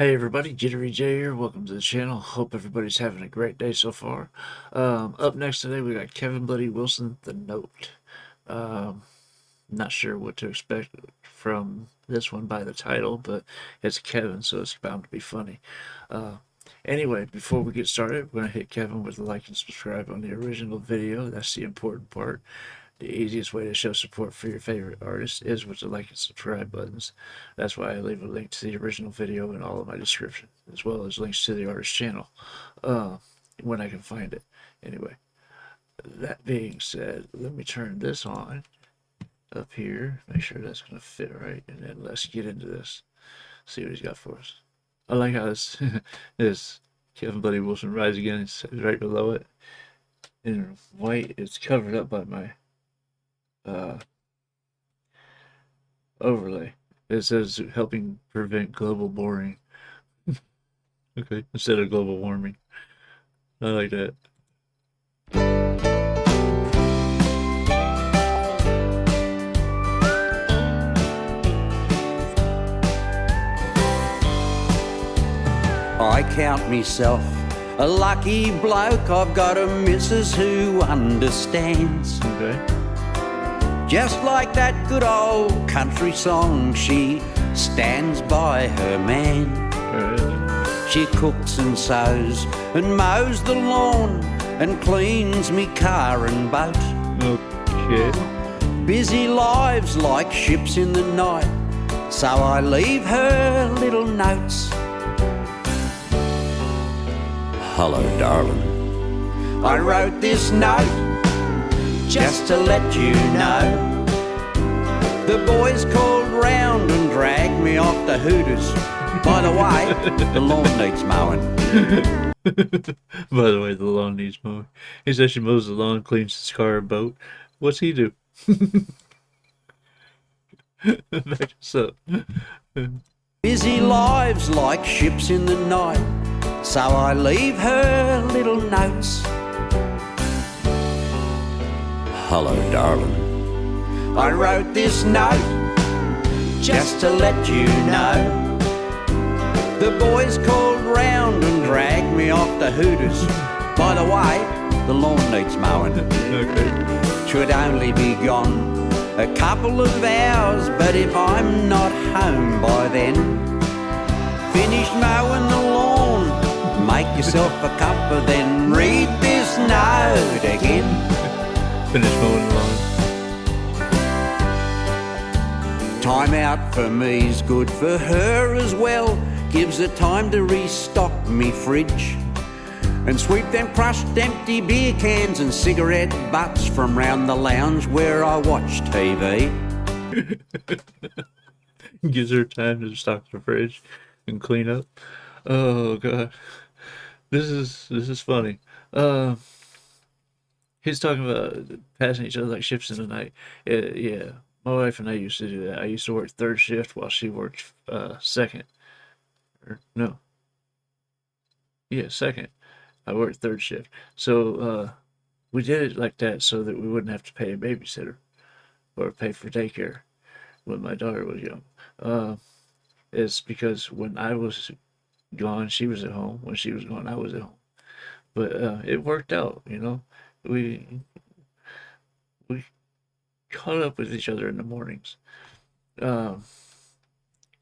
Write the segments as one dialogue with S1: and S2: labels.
S1: Hey everybody, JitteryJay here. Welcome to the channel. Hope everybody's having a great day so far. Up next today we got Kevin Bloody Wilson, The Note. Not sure what to expect from this one by the title, but it's Kevin, so it's bound to be funny. Anyway, before we get started, we're going to hit Kevin with a like and subscribe on the original video. That's the important part. The easiest way to show support for your favorite artist is with the like and subscribe buttons. That's why I leave a link to the original video in all of my description, as well as links to the artist channel, when I can find it. Anyway, that being said, let me turn this on up here, make sure that's going to fit right, and then let's get into this, see what he's got for us. I like how this is Kevin Bloody Wilson Rise Again. It's right below it in white. It's covered up by my overlay. It says helping prevent global warming. Okay, instead of global warming. I like that.
S2: I count myself a lucky bloke. I've got a missus who understands.
S1: Okay.
S2: Just like that good old country song, she stands by her man. She cooks and sews and mows the lawn and cleans me car and boat.
S1: Okay.
S2: Busy lives like ships in the night, so I leave her little notes. Hello, darling. I wrote this note just to let you know. The boys called round and dragged me off the Hooters. By the way, the lawn needs mowing.
S1: By the way, the lawn needs mowing. He says she mows the lawn, cleans his car and boat. What's he do? Back us up.
S2: Busy lives like ships in the night, so I leave her little notes. Hello, darling. I wrote this note just to let you know. The boys called round and dragged me off the Hooters. By the way, the lawn needs mowing.
S1: Okay.
S2: Should only be gone a couple of hours, but if I'm not home by then, finish mowing the lawn, make yourself a cuppa, then read this note again.
S1: Finish mowing the lawn.
S2: Time out for me's good for her as well. Gives her time to restock me fridge and sweep them crushed empty beer cans and cigarette butts from round the lounge where I watch TV.
S1: Gives her time to stock the fridge and clean up. Oh god, this is funny. He's talking about passing each other like ships in the night. Yeah, my wife and I used to do that. I used to work third shift while she worked second. Or no. Yeah, second. I worked third shift. So we did it like that so that we wouldn't have to pay a babysitter or pay for daycare when my daughter was young. It's because when I was gone, she was at home. When she was gone, I was at home. But it worked out, you know. We caught up with each other in the mornings. It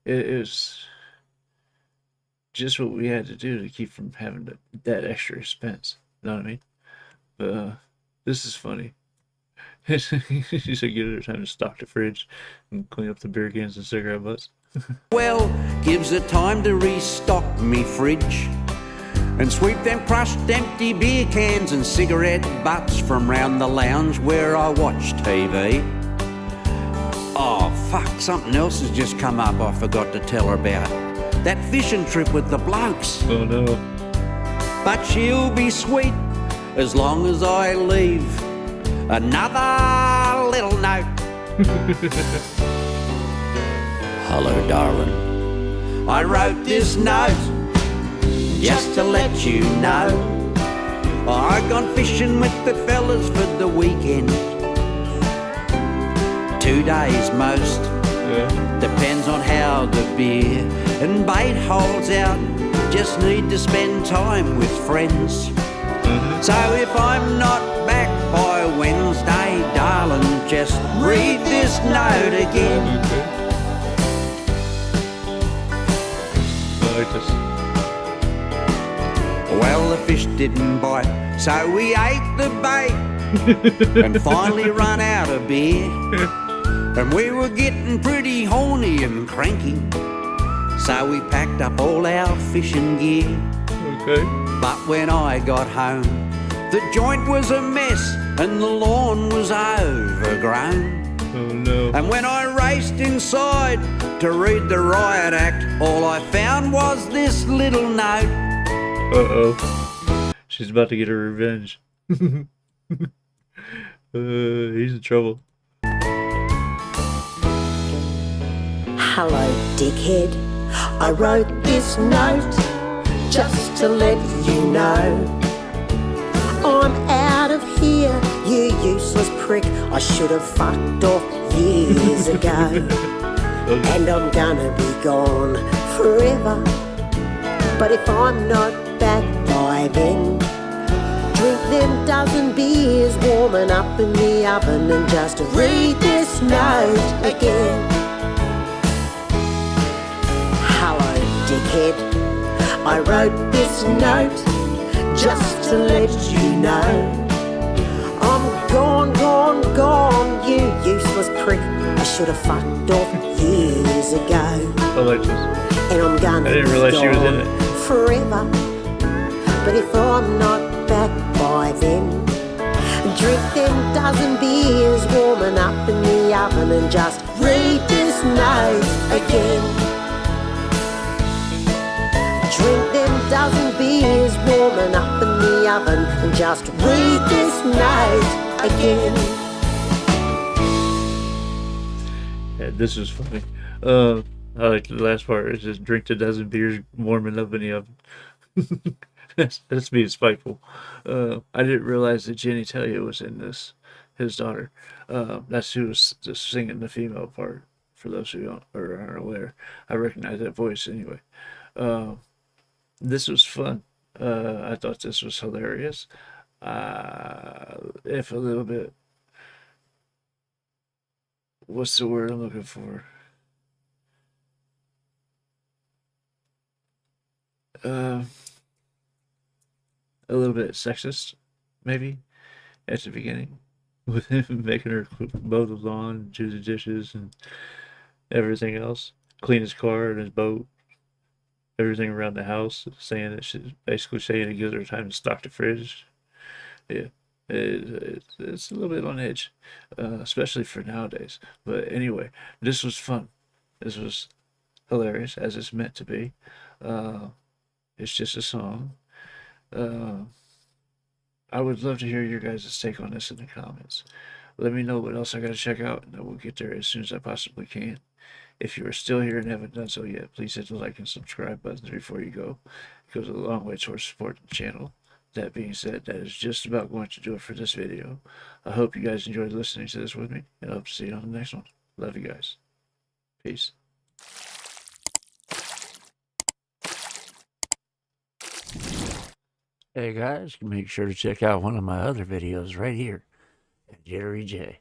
S1: was just what we had to do to keep from having that extra expense. You know what I mean? But this is funny. She said get her time to stock the fridge and clean up the beer cans and cigarette butts.
S2: Well, gives her time to restock me fridge and sweep them crushed empty beer cans and cigarette butts from round the lounge where I watch TV. Oh fuck, something else has just come up I forgot to tell her about. That fishing trip with the blokes.
S1: Oh no.
S2: But she'll be sweet as long as I leave another little note. Hello, darling. I wrote this note just to let you know. I've gone fishing with the fellas for the weekend. 2 days most.
S1: Yeah.
S2: Depends on how the beer and bait holds out. Just need to spend time with friends. So if I'm not back by Wednesday, darling, just read this note again.
S1: I like this.
S2: Well, the fish didn't bite, so we ate the bait and finally run out of beer. And we were getting pretty horny and cranky, so we packed up all our fishing gear.
S1: Okay.
S2: But when I got home, the joint was a mess and the lawn was overgrown.
S1: Oh no.
S2: And when I raced inside to read the riot act, all I found was this little note.
S1: Uh-oh. She's about to get her revenge. He's in trouble.
S3: Hello, dickhead. I wrote this note just to let you know I'm out of here, you useless prick. I should have fucked off years ago. And I'm gonna be gone forever. But if I'm not back by then, drink them dozen beers warming up in the oven and just read this note again. Hello, dickhead. I wrote this note just to let you know I'm gone, gone, gone, you useless prick. I should have fucked off years ago.
S1: I like this.
S3: And I'm gonna
S1: I didn't realize she was in it.
S3: forever. But if I'm not back by then, drink them dozen beers warming up in the oven and just read this note again. Drink them dozen beers warming up in the oven and just read this note again.
S1: Yeah, this was funny. I like the last part. It's just drink the dozen beers warming up in the oven. That's being spiteful. I didn't realize that Jenny Talia was in this, his daughter. That's who was just singing the female part. For those who aren't aware, I recognize that voice anyway. This was fun. I thought this was hilarious. If a little bit, what's the word I'm looking for? A little bit sexist, maybe, at the beginning, with him making her mow the lawn, do the dishes, and everything else, clean his car and his boat, everything around the house, saying that she's basically saying it gives her time to stock the fridge. Yeah, it's a little bit on edge, especially for nowadays. But anyway, this was fun. This was hilarious, as it's meant to be. It's just a song. I would love to hear your guys' take on this in the comments. Let me know what else I gotta check out, and I will get there as soon as I possibly can. If you are still here and haven't done so yet, please hit the like and subscribe buttons before you go. It goes a long way towards supporting the channel. That being said, that is just about going to do it for this video. I hope you guys enjoyed listening to this with me, and I hope to see you on the next one. Love you guys. Peace. Hey guys, make sure to check out one of my other videos right here at JitteryJay.